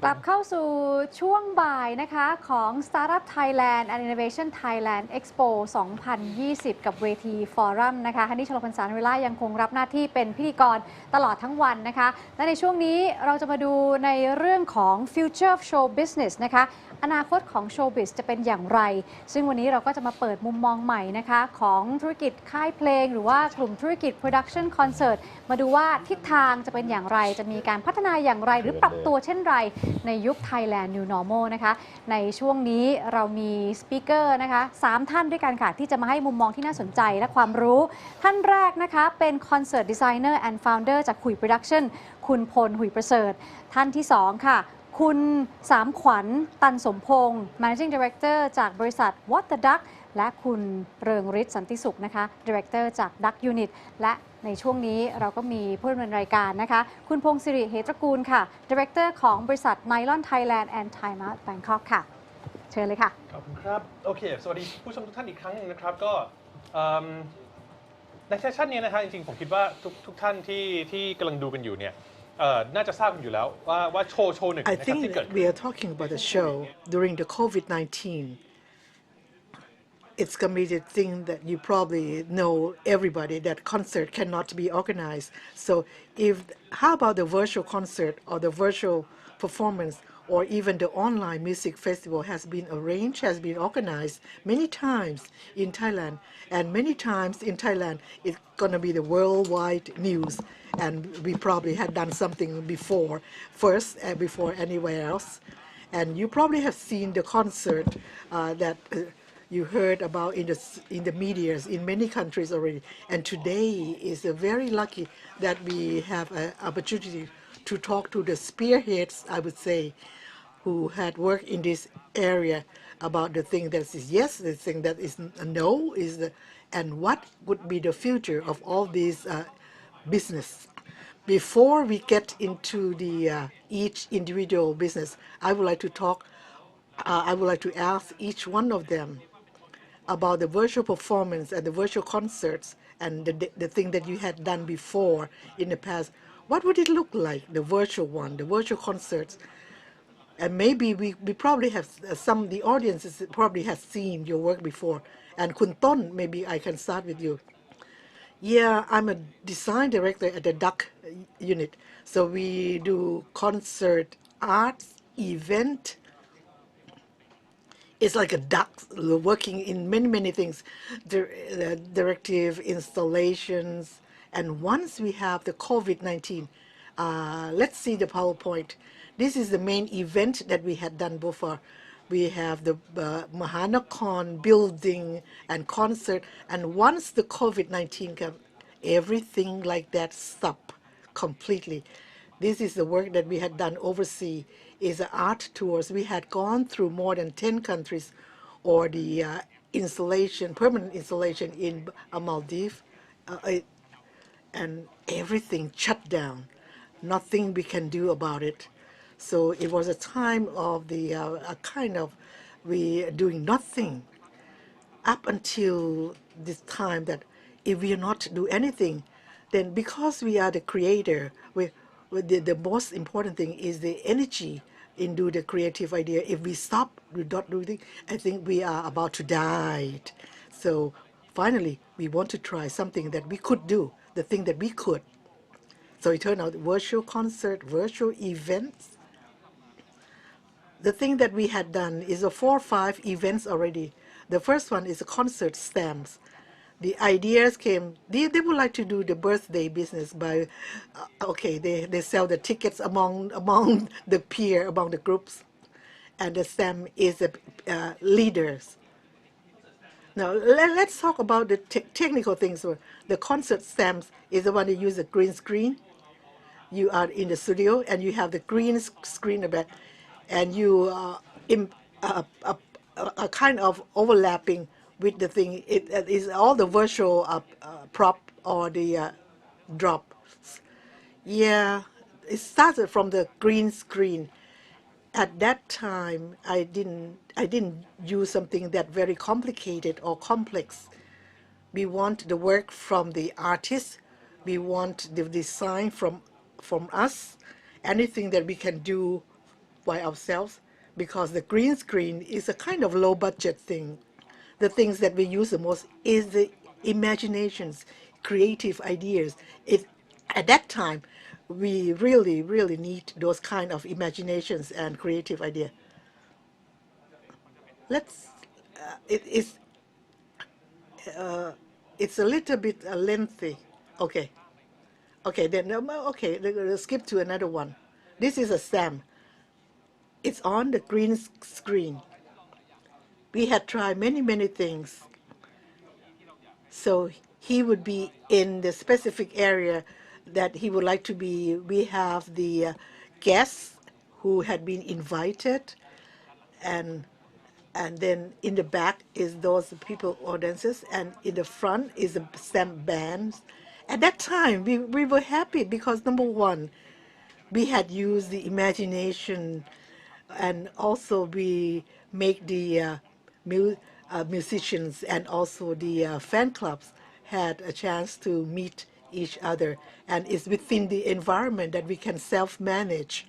กลับเข้าสู่ช่วงบ่ายนะคะของ Startup Thailand and Innovation Thailand Expo 2020 กับเวทีฟอรัมนะคะฮันนี่ชลพลสารเวลายังคงรับหน้าที่เป็นพิธีกรตลอดทั้งวันนะคะและในช่วงนี้เราจะมาดูในเรื่องของ Future of Show Business นะคะอนาคตของโชว์บิสจะเป็นอย่างไรซึ่งวันนี้เราก็จะมาเปิดมุมมองใหม่นะคะของธุรกิจค่ายเพลงหรือว่ากลุ่มธุรกิจ Production Concert มาดูว่าทิศทางจะเป็นอย่างไรจะมีการพัฒนาอย่างไรหรือปรับตัวเช่นไรในยุค Thailand New Normal นะคะในช่วงนี้เรามีสปีกเกอร์นะคะ3ท่านด้วยกันค่ะที่จะมาให้มุมมองที่น่าสนใจและความรู้ท่านแรกนะคะเป็น Concert Designer and Founder จากหุย Production คุณพลหุยประเสริฐท่านที่2ค่ะคุณสามขวัญตันสมพงษ์ Managing Director จากบริษัท What the Duck และคุณเริงฤทธิ์สันติสุขนะคะ Director จาก Duck Unit และในช่วงนี้เราก็มีผู้ดำเนินรายการนะคะคุณพงศ์สิริเหตระกูลค่ะ Director ของบริษัท Nylon Thailand and Time Out Bangkok ค่ะเชิญเลยค่ะขอบคุณครับโอเคสวัสดีผู้ชมทุกท่านอีกครั้งนึงนะครับก็ในเซสชันนี้นะฮะจริงๆผมคิดว่าทุกท่านที่กำลังดูกันอยู่เนี่ยน่าจะทราบกันอยู่แล้วว่าโชว์หนึ่งนะครับที่เกิด I think we are talking about the show during the COVID-19. It's going to be the thing that you probably know everybody that concert cannot be organized. So how about the virtual concert or the virtual performance or even the online music festival has been arranged, has been organized many times in Thailand. And many times in Thailand, it's going to be the worldwide news. And we probably had done something before anywhere else. And you probably have seen the concert that you heard about in the media in many countries already. And today is very lucky that we have an opportunity to talk to the spearheads, I would say, who had worked in this area about the thing that is yes, the thing that is no, and what would be the future of all these business. Before we get into the each individual business, I would like to ask each one of them about the virtual performance and the virtual concerts and the thing that you had done before in the past. What would it look like, the virtual one, the virtual concerts? And maybe we probably have the audiences probably has seen your work before. And Kun Ton, maybe I can start with you. Yeah, I'm a design director at the Duck Unit. So we do concert, arts, event. It's like a duck working in many things, directive, installations. And once we have the COVID-19, let's see the PowerPoint. This is the main event that we had done before. We have the Mahanakon building and concert. And once the COVID-19 came, everything like that stopped completely. This is the work that we had done overseas, is art tours. We had gone through more than 10 countries, or the permanent installation in Maldives, and everything shut down. Nothing we can do about it. So it was a time of we doing nothing up until this time that if we are not do anything, then because we are the creator, the most important thing is the energy into the creative idea. If we stop, we don't do anything, I think we are about to die. So finally, we want to try something that we could do, the thing that we could. So it turned out virtual concert, virtual events. The thing that we had done is 4 or 5 events already. The first one is a concert stamps. The ideas came, they would like to do the birthday business by, they sell the tickets among the peer, among the groups. And the stamp is the leaders. Now, let's talk about the technical things. The concert stamps is the one that use a green screen. You are in the studio and you have the green screen about, and you are kind of overlapping with the thing. It is all the virtual prop or the drops. Yeah, it started from the green screen. At that time, I didn't use something that very complicated or complex. We want the work from the artist. We want the design from us, anything that we can do by ourselves, because the green screen is a kind of low budget thing. The things that we use the most is the imaginations, creative ideas. At that time, we really, really need those kind of imaginations and creative idea. Let's, it is, it's a little bit lengthy. Okay. Okay, then, okay, let's skip to another one. This is a Sam. It's on the green screen. We had tried many, many things. So he would be in the specific area that he would like to be. We have the guests who had been invited, and then in the back is those people audiences, and in the front is the stamp bands. At that time, we were happy because number one, we had used the imagination, and also we make the musicians and also the fan clubs had a chance to meet each other, and it's within the environment that we can self-manage.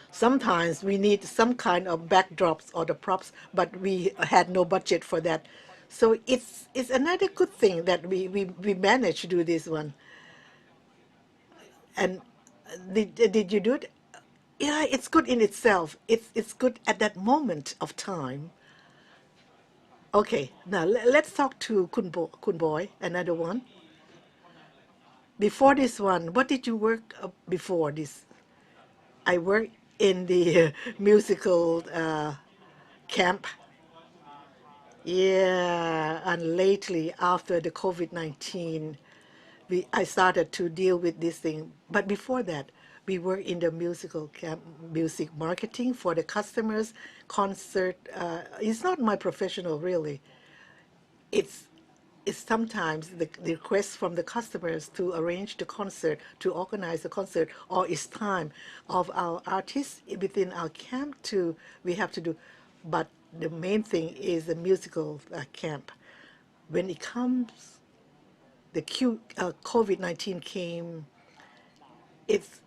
Sometimes we need some kind of backdrops or the props, but we had no budget for that. So it's another good thing that we managed to do this one. And did you do it? Yeah, it's good in itself. It's good at that moment of time. Okay, now let's talk to Kun Boy, another one. Before this one, what did you work before this? I worked in the musical camp. Yeah, and lately after the COVID-19, I started to deal with this thing. But before that, we were in the musical camp, music marketing for the customers, concert. It's not my professional really. It's it's sometimes the request from the customers to arrange the concert, to organize the concert, or it's time of our artists within our camp to we have to do. But the main thing is the musical camp. When it comes the COVID-19 came, it's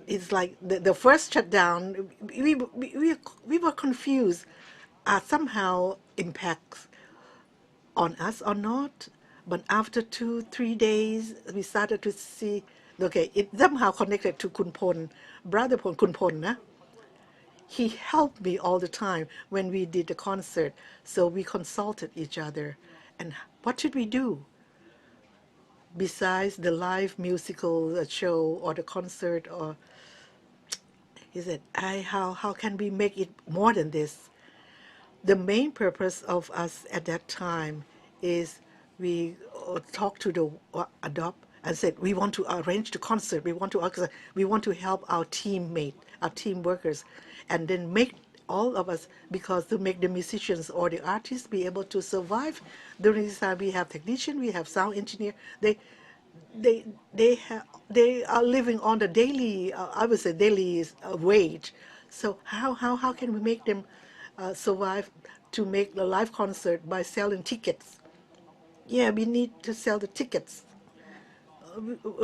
it's like the first shutdown. We were confused. Somehow impacts on us or not. But after 2-3 days, we started to see. Okay, it somehow connected to Kun Pon, brother Pon, Kun Pon, na? He helped me all the time when we did the concert. So we consulted each other, and what should we do? Besides the live musical show or the concert, or he said, how can we make it more than this? The main purpose of us at that time is we talked to the adopt and said we want to arrange the concert, we want to help our teammate, our team workers, and then make all of us, because to make the musicians or the artists be able to survive during this time. We have technician, we have sound engineer. They are living on the daily, I would say daily wage. So how can we make them survive to make the live concert by selling tickets? Yeah, we need to sell the tickets.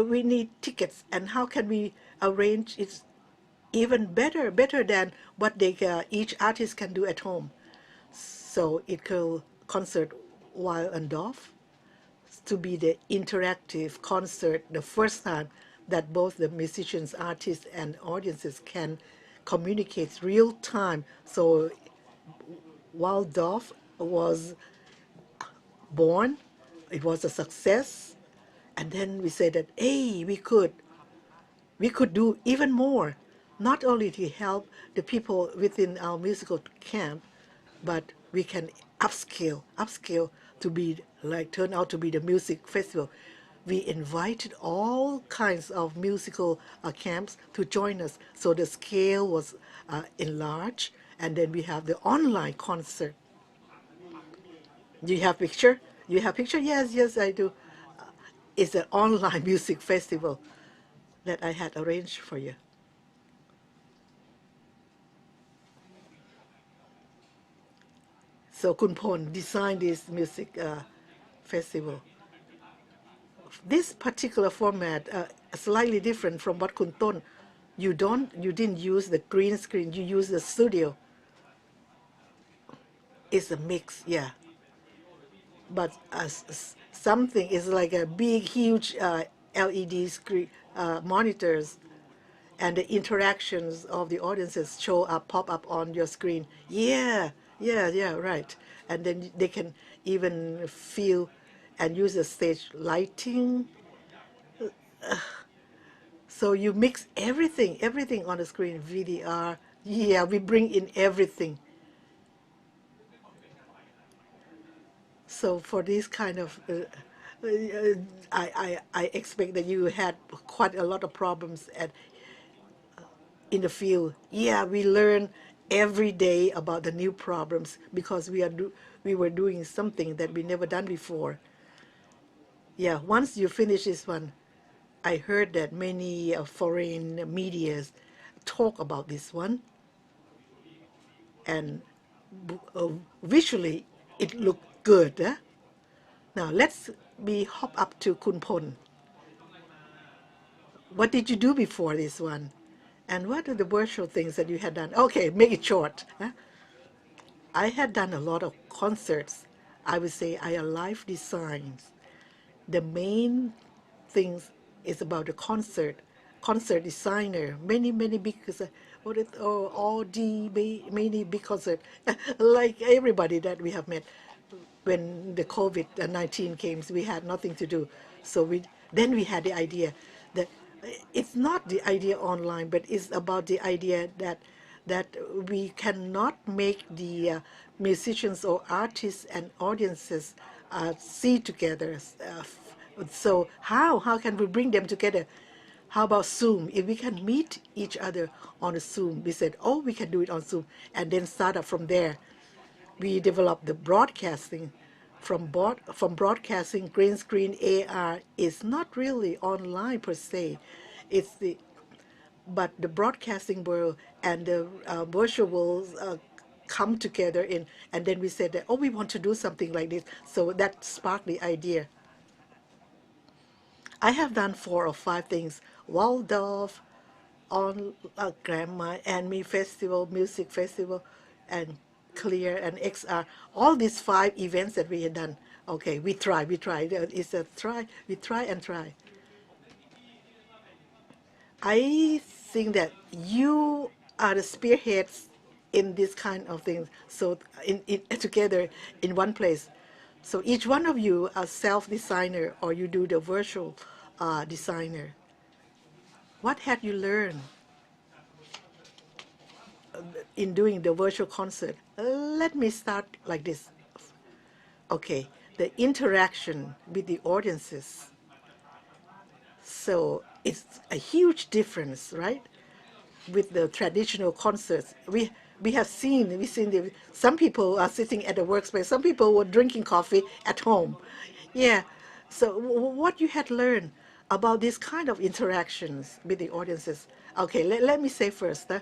We need tickets, and how can we arrange it even better than what each artist can do at home? So it could concert while and off to be the interactive concert, the first time that both the musicians, artists, and audiences can communicate real time. So while Dolph was born, it was a success, and then we said that hey, we could do even more, not only to help the people within our musical camp, but we can upscale to be like turn out to be the music festival. We invited all kinds of musical camps to join us, so the scale was enlarged, and then we have the online concert. Do you have picture? You have picture? Yes, I do. It's an online music festival that I had arranged for you. So Kun Pon designed this music festival this particular format slightly different from what Kun Ton. You didn't use the green screen. You use the studio. It's a mix, yeah. But something is like a big, huge LED screen monitors, and the interactions of the audiences pop up on your screen. Yeah, yeah, right. And then they can even feel and use the stage lighting. So you mix everything on the screen, VDR. Yeah, we bring in everything. So for this kind of, I expect that you had quite a lot of problems in the field. Yeah, we learn every day about the new problems because we were doing something that we never done before. Yeah, once you finish this one, I heard that many foreign medias talk about this one, and visually it looked good. Now let's hop up to Kun Pon. What did you do before this one? And what are the virtual things that you had done? Okay, make it short. I had done a lot of concerts. I would say I are live designs. The main things is about the concert designer. Many big all the many big concert, like everybody that we have met. When the COVID-19 came, we had nothing to do, so we had the idea that it's not the idea online, but it's about the idea that we cannot make the musicians or artists and audiences see together. So how can we bring them together? How about Zoom? If we can meet each other on a Zoom, we said, oh, we can do it on Zoom, and then start up from there. We developed the broadcasting. From broadcasting, green screen, AR is not really online per se. But the broadcasting world and the virtual worlds come together and then we said that, oh, we want to do something like this. So that sparked the idea. I have done 4 or 5 things. Waldorf, on Grandma, Anime Festival, Music Festival, and Clear and XR. All these 5 events that we had done. Okay, we try. It's a try. We try and try. I think that you are the spearheads in this kind of things. So together in one place. So each one of you are self-designer or you do the virtual designer. What have you learned in doing the virtual concert? Let me start like this. Okay, the interaction with the audiences. So it's a huge difference, right? With the traditional concerts, we've seen some people are sitting at the workspace, some people were drinking coffee at home. Yeah. So what you had learned about this kind of interactions with the audiences? Okay, let me say first,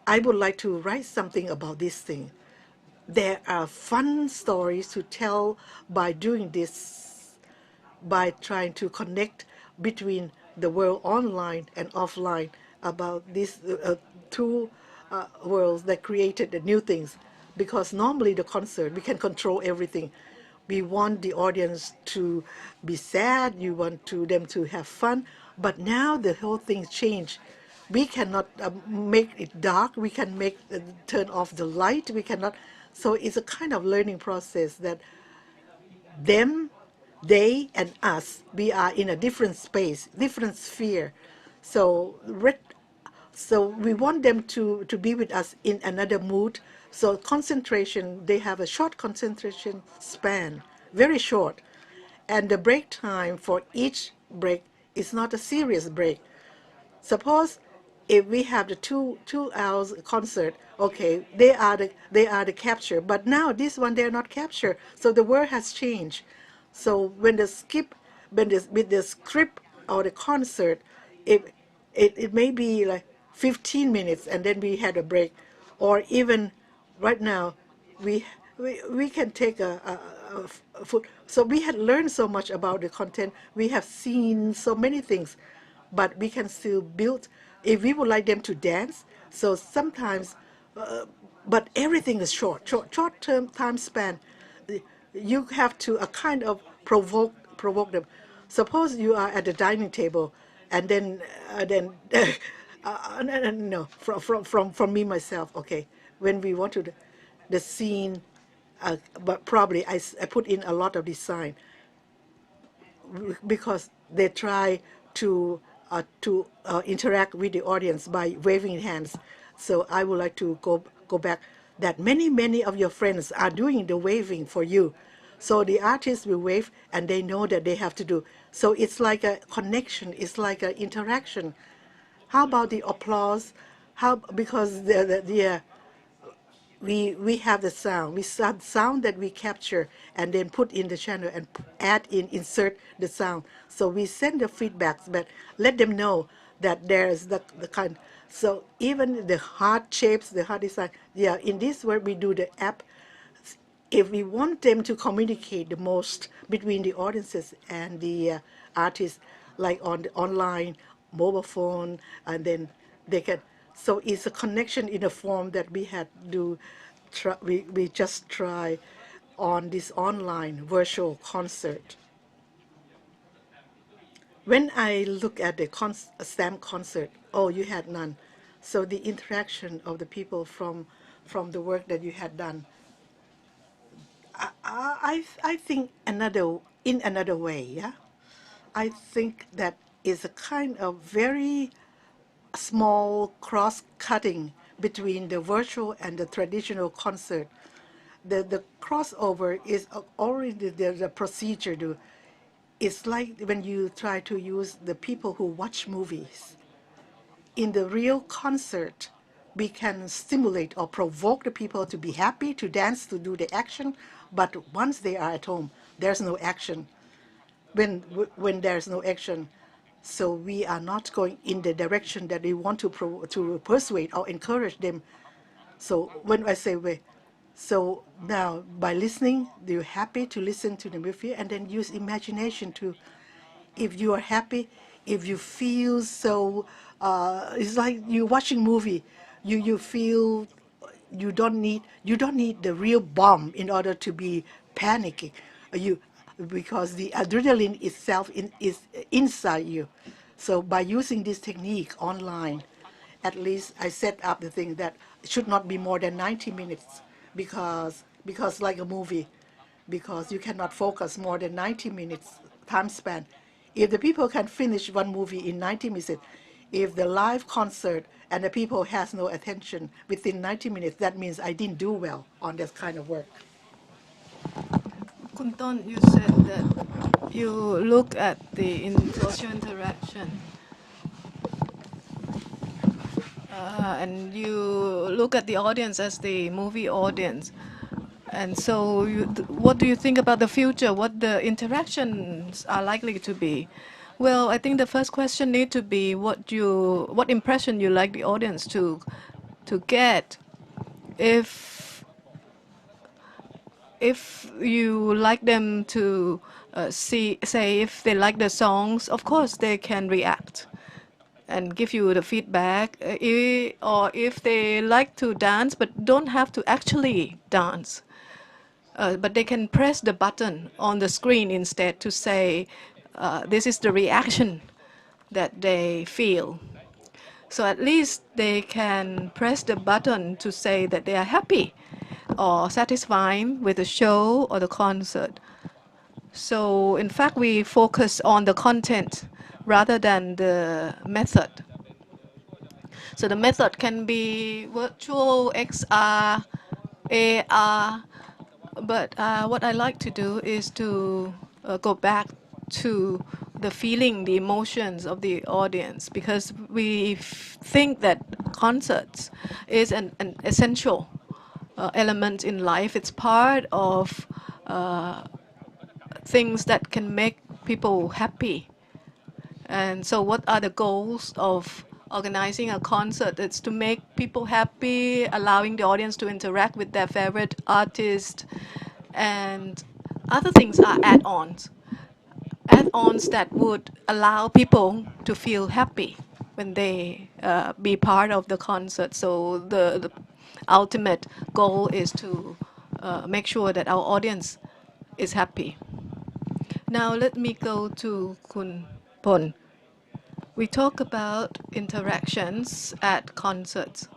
I would like to write something about this thing. There are fun stories to tell by doing this, by trying to connect between the world online and offline about these 2 worlds that created the new things. Because normally the concert, we can control everything. We want the audience to be sad, you want them to have fun, but now the whole thing changed. We cannot make it dark, we can turn off the light, we cannot. So it's a kind of learning process that them, they, and us, we are in a different space, different sphere. So we want them to be with us in another mood. So concentration, they have a short concentration span, very short. And the break time for each break is not a serious break. Suppose if we have the two hours concert, okay, they are the capture, but now this one they're not capture, so the word has changed. So when with the script or the concert, it may be like 15 minutes and then we had a break, or even right now we can take food. So we had learned so much about the content. We have seen so many things, but we can still build. If we would like them to dance, so sometimes, but everything is short term time span. You have to a kind of provoke them. Suppose you are at the dining table, and then no, from me myself. Okay, when we want to the scene, but probably I put in a lot of design because they try to interact with the audience by waving hands. So I would like to go back that many of your friends are doing the waving for you. So the artist will wave and they know that they have to do. So it's like a connection. It's like an interaction. How about the applause? How because we have the sound. We sound that we capture and then put in the channel and insert the sound. So we send the feedbacks, but let them know that there's the kind. So even the heart shapes, the heart design. Yeah, in this where we do the app. If we want them to communicate the most between the audiences and the artists, like on the online, mobile phone, and then they can. So it's a connection in a form that we had do. We just try on this online virtual concert. When I look at the stamp concert, oh, you had none. So the interaction of the people from the work that you had done, I think in another way, yeah. I think that is a kind of very small cross-cutting between the virtual and the traditional concert. The crossover is already the procedure. It's like when you try to use the people who watch movies. In the real concert, we can stimulate or provoke the people to be happy, to dance, to do the action. But once they are at home, there's no action. When there's no action, so we are not going in the direction that we want to persuade or encourage them. So when I say we, so now by listening, you're happy to listen to the movie and then use imagination to, if you are happy, if you feel so, it's like you're watching movie, you feel you don't need the real bomb in order to be panicking. You because the adrenaline itself is inside you. So by using this technique online, at least I set up the thing that it should not be more than 90 minutes because like a movie, because you cannot focus more than 90 minutes time span. If the people can finish one movie in 90 minutes, if the live concert and the people has no attention within 90 minutes, that means I didn't do well on this kind of work. Kunton, you said that you look at the social interaction and you look at the audience as the movie audience. And so what do you think about the future? What the interactions are likely to be? Well, I think the first question need to be what impression you like the audience to get. If you like them to say if they like the songs, of course they can react and give you the feedback. Or if they like to dance but don't have to actually dance, but they can press the button on the screen instead to say this is the reaction that they feel. So at least they can press the button to say that they are happy or satisfied with the show or the concert. So in fact, we focus on the content rather than the method. So the method can be virtual, XR, AR, but what I like to do is to go back to the feeling, the emotions of the audience, because we think that concerts is an essential element in life. It's part of things that can make people happy. And so what are the goals of organizing a concert? It's to make people happy, allowing the audience to interact with their favorite artist, and other things are add-ons. Add-ons that would allow people to feel happy when they be part of the concert. So the ultimate goal is to make sure that our audience is happy. Now let me go to Kun Pon. We talk about interactions at concerts.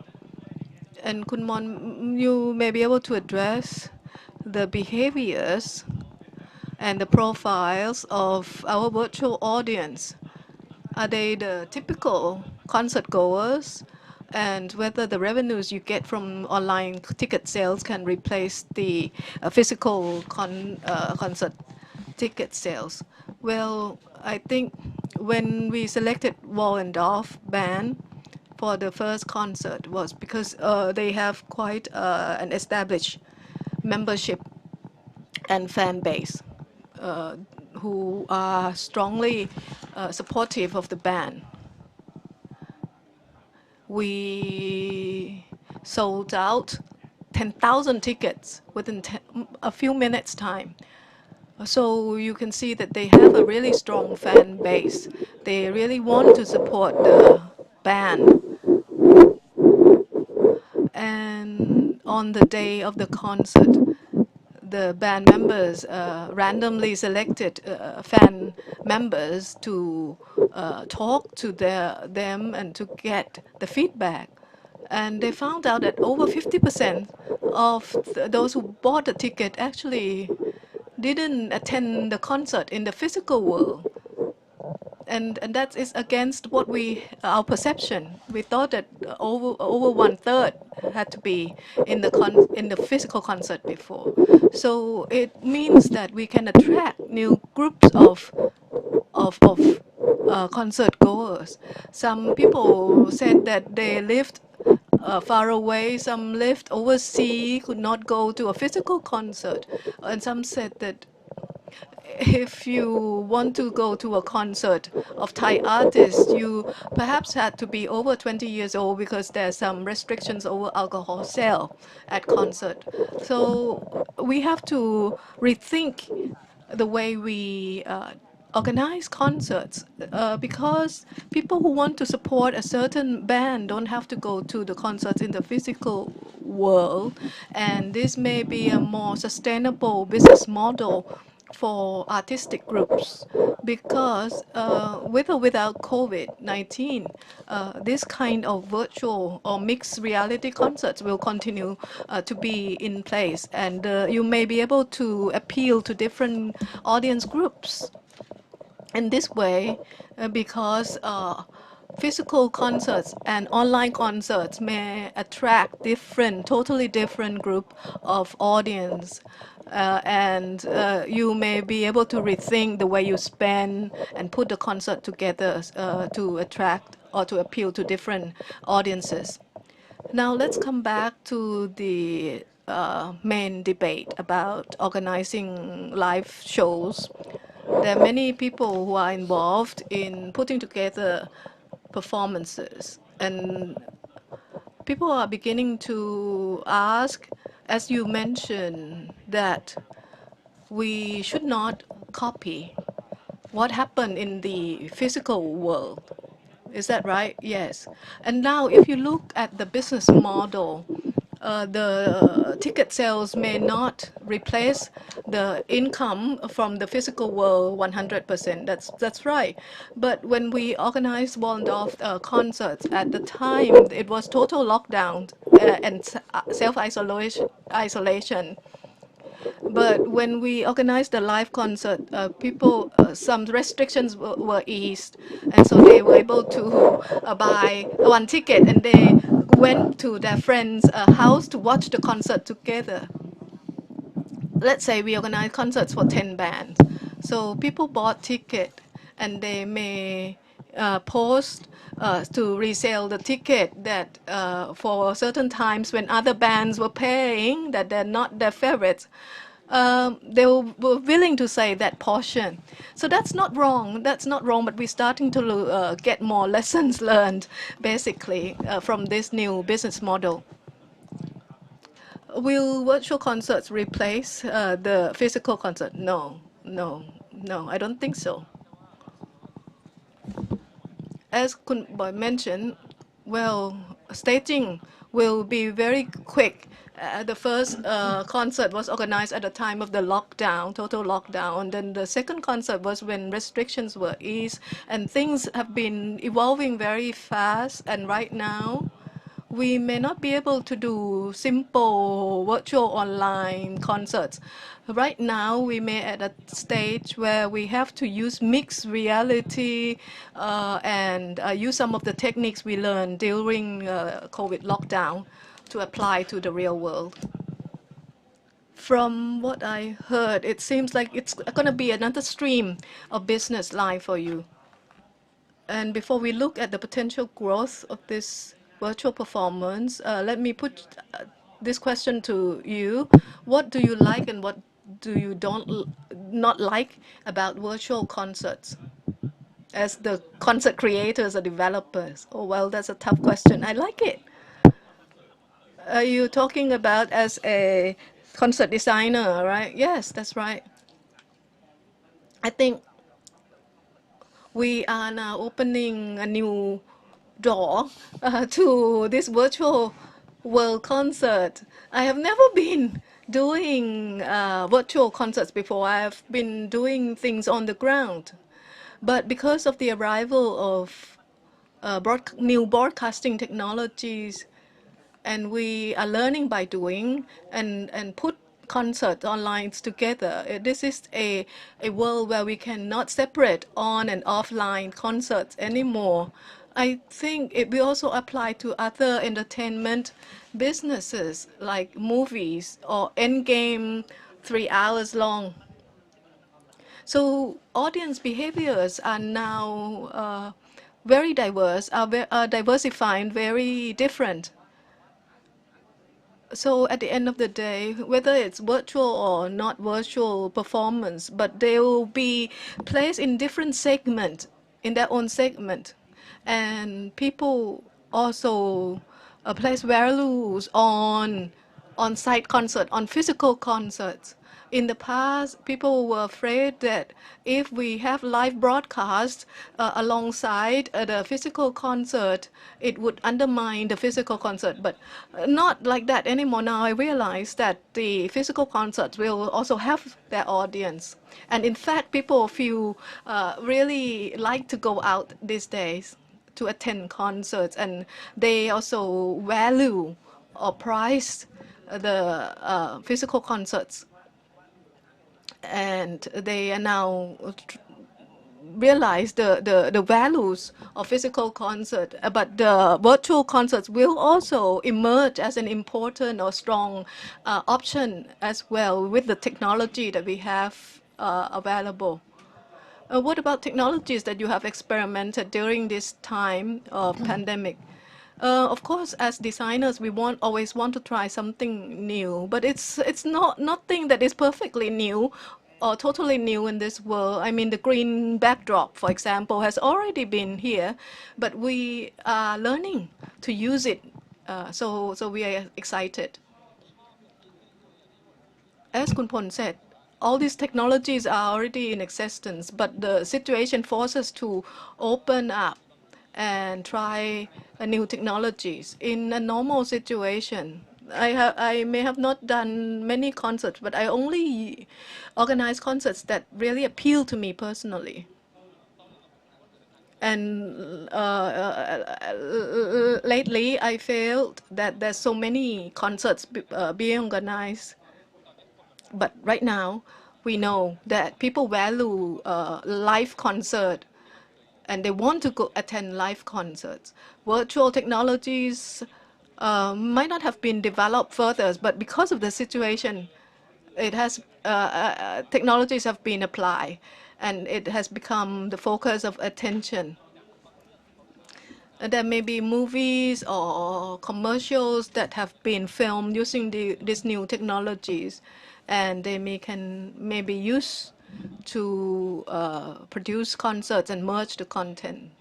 And Kun Mon, you may be able to address the behaviors and the profiles of our virtual audience. Are they the typical concert goers? And whether the revenues you get from online ticket sales can replace the physical concert ticket sales? Well, I think when we selected Wallendorf band for the first concert was because they have quite an established membership and fan base uh, who are strongly supportive of the band. We sold out 10,000 tickets within a few minutes' time. So you can see that they have a really strong fan base. They really want to support the band. And on the day of the concert, the band members randomly selected fan members to talk to them and to get the feedback. And they found out that over 50% of those who bought the ticket actually didn't attend the concert in the physical world. And that is against what our perception. We thought that over 1/3 had to be in the physical concert before. So it means that we can attract new groups of concert goers. Some people said that they lived far away, some lived overseas, could not go to a physical concert, and some said that if you want to go to a concert of Thai artists, you perhaps had to be over 20 years old because there are some restrictions over alcohol sale at concert. So we have to rethink the way we organize concerts because people who want to support a certain band don't have to go to the concerts in the physical world, and this may be a more sustainable business model for artistic groups because with or without COVID-19, this kind of virtual or mixed reality concerts will continue to be in place, and you may be able to appeal to different audience groups in this way because physical concerts and online concerts may attract totally different group of audience. And you may be able to rethink the way you spend and put the concert together to attract or to appeal to different audiences. Now let's come back to the main debate about organizing live shows. There are many people who are involved in putting together performances, and people are beginning to ask, as you mentioned, that we should not copy what happened in the physical world. Is that right? Yes. And now, if you look at the business model, the ticket sales may not replace the income from the physical world 100%. That's right. But when we organized Waldorf concerts at the time, it was total lockdown and self-isolation. But when we organized the live concert, some restrictions were eased, and so they were able to buy one ticket, and they went to their friend's house to watch the concert together. Let's say we organize concerts for 10 bands. So people bought ticket, and they may post to resell the ticket that for certain times when other bands were paying that they're not their favorites, they were willing to say that portion. So that's not wrong. That's not wrong. But we're starting to get more lessons learned, basically, from this new business model. Will virtual concerts replace the physical concert? No, no, no, I don't think so. As Kun Boy mentioned, well, staging will be very quick. The first concert was organized at the time of the lockdown, total lockdown. And then the second concert was when restrictions were eased, and things have been evolving very fast. And right now, we may not be able to do simple virtual online concerts. Right now, we may at a stage where we have to use mixed reality and use some of the techniques we learned during COVID lockdown to apply to the real world. From what I heard, it seems like it's going to be another stream of business line for you. And before we look at the potential growth of this virtual performance, let me put this question to you. What do you like and what do you not like about virtual concerts as the concert creators or developers? Oh, well, that's a tough question. I like it. Are you talking about as a concert designer, right? Yes, that's right. I think we are now opening a new door to this virtual world concert. I have never been doing virtual concerts before. I have been doing things on the ground. But because of the arrival of new broadcasting technologies, and we are learning by doing and put concerts online together. This is a world where we cannot separate on and offline concerts anymore. I think it will also apply to other entertainment businesses like movies or Endgame 3 hours long. So audience behaviors are now very diverse, are diversifying, very different. So at the end of the day, whether it's virtual or not virtual performance, but they will be placed in different segments, in their own segment. And people also place values on on-site concert, on physical concerts. In the past, people were afraid that if we have live broadcast alongside the physical concert, it would undermine the physical concert. But not like that anymore. Now I realize that the physical concerts will also have their audience. And in fact, people feel really like to go out these days to attend concerts, and they also value or price the physical concerts, and they are now realize the values of physical concert, but the virtual concerts will also emerge as an important or strong option as well with the technology that we have available. What about technologies that you have experimented during this time of pandemic? Of course, as designers, we always want to try something new, but it's not nothing that is perfectly new or totally new in this world. I mean, the green backdrop, for example, has already been here, but we are learning to use it. So we are excited. As Kun Pon said, all these technologies are already in existence, but the situation forces us to open up and try new technologies. In a normal situation, I may have not done many concerts, but I only organize concerts that really appeal to me personally. And lately, I felt that there's so many concerts being organized. But right now, we know that people value live concert, and they want to go attend live concerts. Virtual technologies might not have been developed further, but because of the situation, it has technologies have been applied, and it has become the focus of attention. And there may be movies or commercials that have been filmed using these new technologies, and they may be used to produce concerts and merge the content.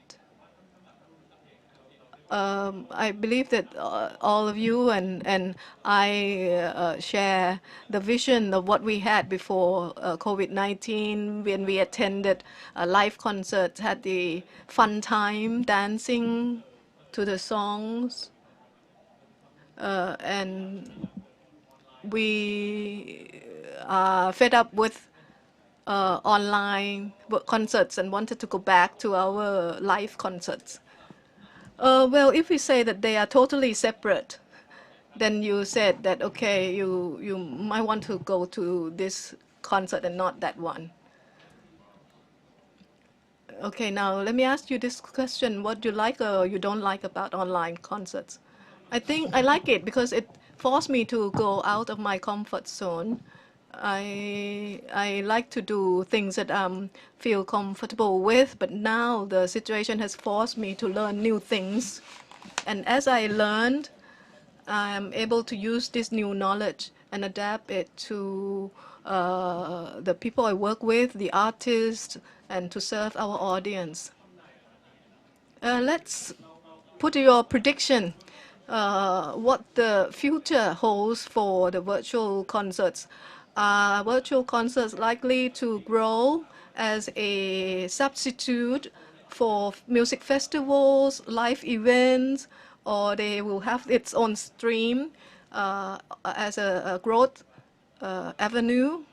I believe that all of you and I share the vision of what we had before COVID-19 when we attended live concerts, had the fun time dancing to the songs, and we are fed up with online concerts and wanted to go back to our live concerts. Well, if we say that they are totally separate, then you said that, okay, you might want to go to this concert and not that one. Okay, now let me ask you this question. What do you like or you don't like about online concerts? I think I like it because it forced me to go out of my comfort zone. I like to do things that I feel comfortable with, but now the situation has forced me to learn new things. And as I learned, I'm able to use this new knowledge and adapt it to the people I work with, the artists, and to serve our audience. Let's put your prediction, what the future holds for the virtual concerts. Are virtual concerts likely to grow as a substitute for music festivals, live events, or they will have its own stream as a growth avenue?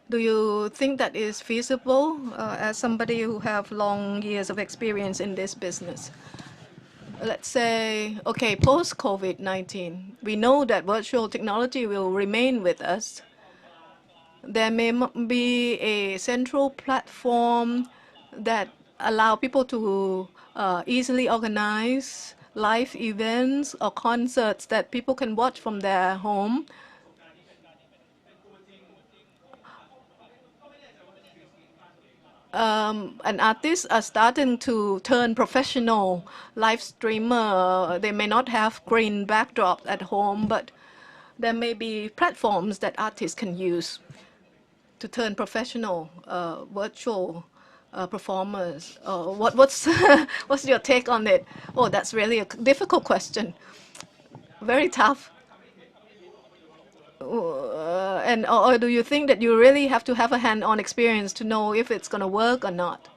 Do you think that is feasible as somebody who have long years of experience in this business? Let's say, okay, post-COVID-19, we know that virtual technology will remain with us. There may be a central platform that allow people to easily organize live events or concerts that people can watch from their home. And artists are starting to turn professional live streamer. They may not have green backdrops at home, but there may be platforms that artists can use to turn professional virtual performers. What's what's your take on it? Oh, that's really a difficult question. Very tough. And or do you think that you really have to have a hand-on experience to know if it's going to work or not?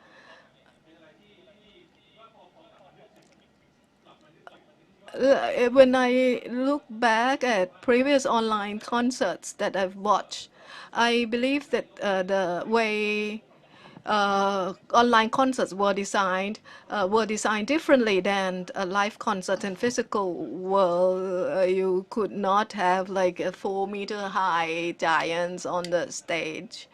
When I look back at previous online concerts that I've watched, I believe that the way online concerts were designed differently than a live concert in physical world. You could not have like a 4-meter high giants on the stage,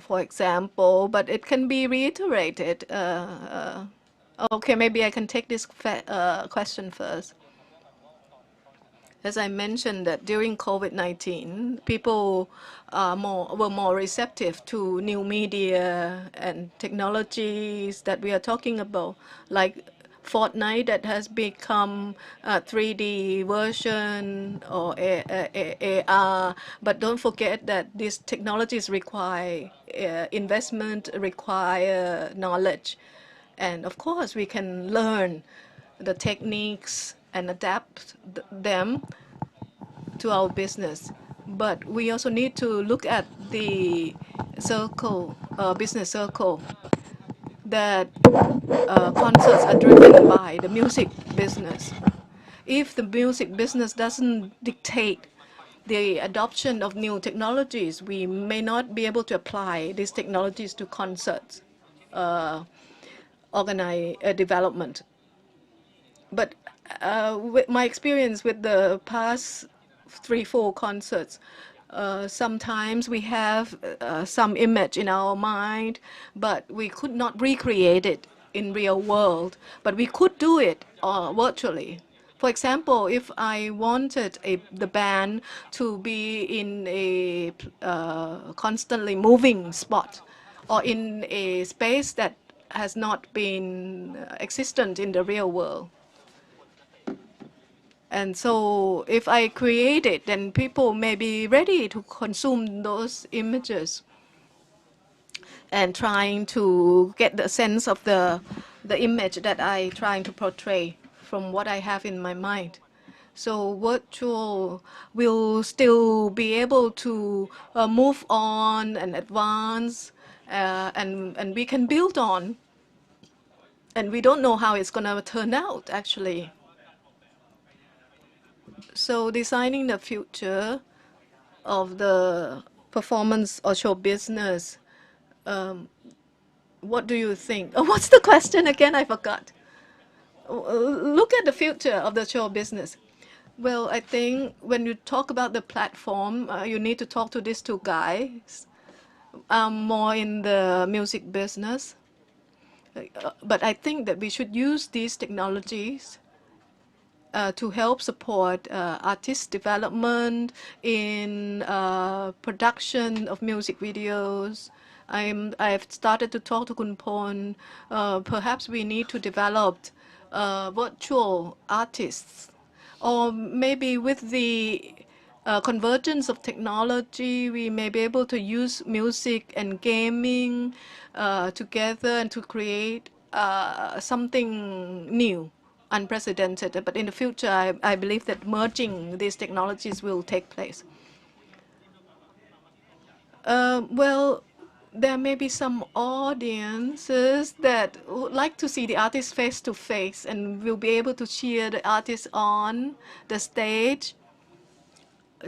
for example, but it can be reiterated. Okay, maybe I can take this question first. As I mentioned that during COVID-19, people were more receptive to new media and technologies that we are talking about, like Fortnite that has become a 3D version or AR. But don't forget that these technologies require investment, require knowledge. And of course, we can learn the techniques and adapt them to our business. But we also need to look at the circle, business circle, that concerts are driven by the music business. If the music business doesn't dictate the adoption of new technologies, we may not be able to apply these technologies to concerts development. But with my experience with the past 3-4 concerts, sometimes we have some image in our mind, but we could not recreate it in real world. But we could do it virtually. For example, if I wanted the band to be in a constantly moving spot or in a space that has not been existent in the real world. And so if I create it, then people may be ready to consume those images and trying to get the sense of the the image that I trying to portray from what I have in my mind. So virtual will still be able to move on and advance, and we can build on. And we don't know how it's going to turn out, actually. So designing the future of the performance or show business, what do you think? What's the question again? I forgot. Look at the future of the show business. Well, I think when you talk about the platform, you need to talk to these two guys. I'm more in the music business. But I think that we should use these technologies to help support artist development in production of music videos. I've started to talk to Kunpon. Perhaps we need to develop virtual artists, or maybe with the convergence of technology, we may be able to use music and gaming together and to create something new, unprecedented. But in the future, I believe that merging these technologies will take place. Well, there may be some audiences that would like to see the artist face to face and will be able to cheer the artist on the stage.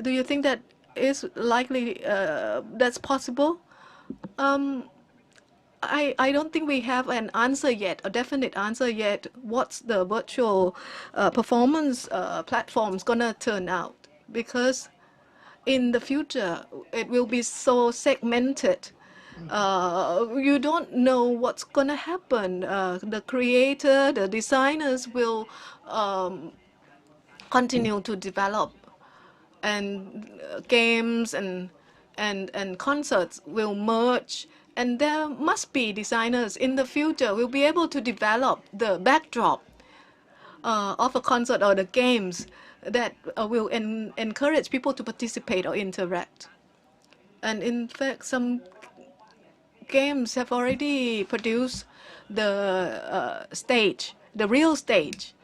Do you think that is likely, that's possible? I don't think we have an answer yet, a definite answer yet. What's the virtual performance platforms gonna turn out? Because in the future, it will be so segmented. You don't know what's gonna happen. The creator, the designers will continue to develop, and games and concerts will merge, and there must be designers in the future will be able to develop the backdrop of a concert or the games that will encourage people to participate or interact. And in fact, some games have already produced the stage, the real stage,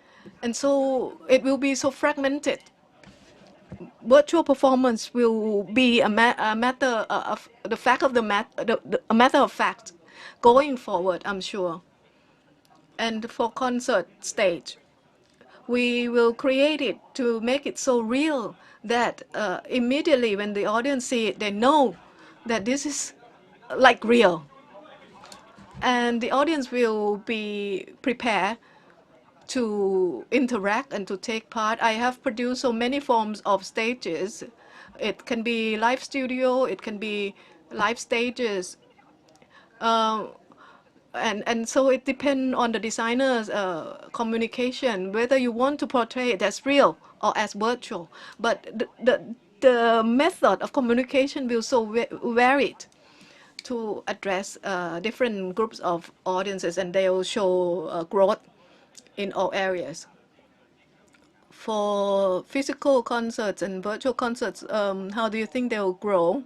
and so it will be so fragmented. Virtual performance will be a matter of the fact of a matter of fact going forward, I'm sure. And for concert stage, we will create it to make it so real that immediately when the audience see it, they know that this is like real. And the audience will be prepared to interact and to take part. I have produced so many forms of stages. It can be live studio, it can be live stages. And so it depends on the designer's communication, whether you want to portray it as real or as virtual. But the method of communication will so varied to address different groups of audiences, and they will show growth in all areas. For physical concerts and virtual concerts, how do you think they will grow?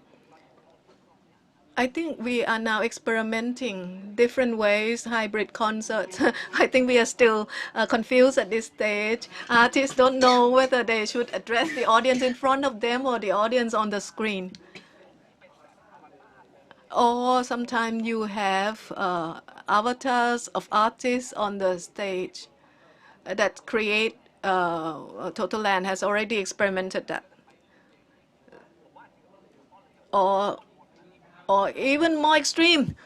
I think we are now experimenting different ways, hybrid concerts. I think we are still confused at this stage. Artists don't know whether they should address the audience in front of them or the audience on the screen. Or sometimes you have avatars of artists on the stage that create. Total Land has already experimented that. Or even more extreme,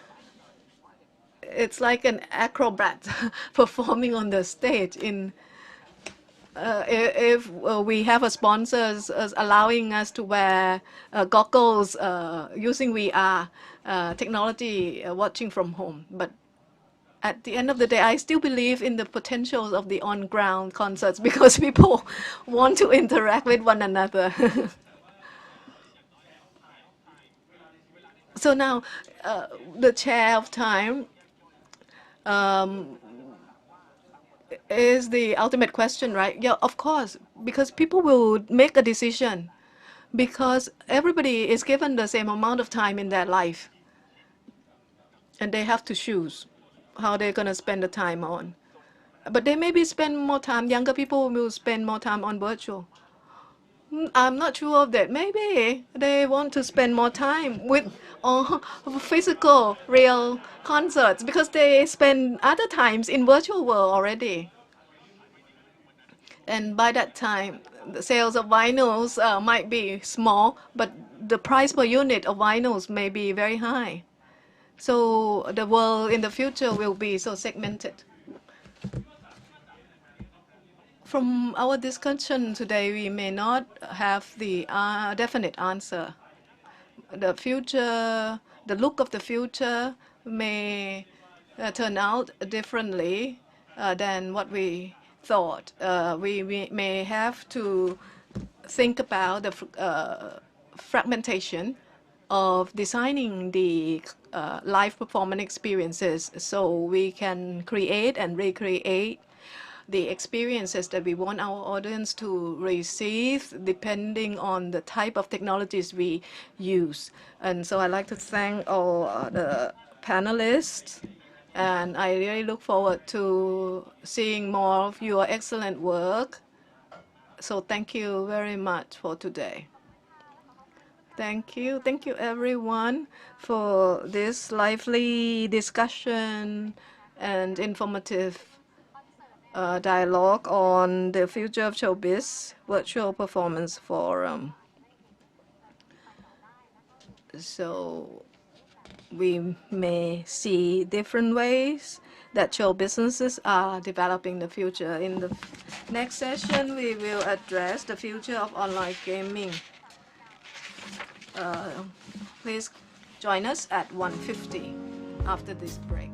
it's like an acrobat performing on the stage. If we have a sponsors allowing us to wear goggles using VR technology, watching from home. But at the end of the day, I still believe in the potentials of the on-ground concerts because people want to interact with one another. So now, the chair of time is the ultimate question, right? Yeah, of course, because people will make a decision because everybody is given the same amount of time in their life, and they have to choose. how they're going to spend the time on. But they maybe spend more time, younger people will spend more time on virtual. I'm not sure of that. Maybe they want to spend more time with physical, real concerts because they spend other times in virtual world already. And by that time, the sales of vinyls might be small, but the price per unit of vinyls may be very high. So the world in the future will be so segmented. From our discussion today, we may not have the definite answer. The future, the look of the future may turn out differently than what we thought. We may have to think about the fragmentation of designing the live performance experiences so we can create and recreate the experiences that we want our audience to receive depending on the type of technologies we use. And so I'd like to thank all the panelists, and I really look forward to seeing more of your excellent work. So thank you very much for today. Thank you. Thank you, everyone, for this lively discussion and informative dialogue on the future of showbiz virtual performance forum. So we may see different ways that show businesses are developing the future. In the next session, we will address the future of online gaming. Please join us at 1:50 after this break.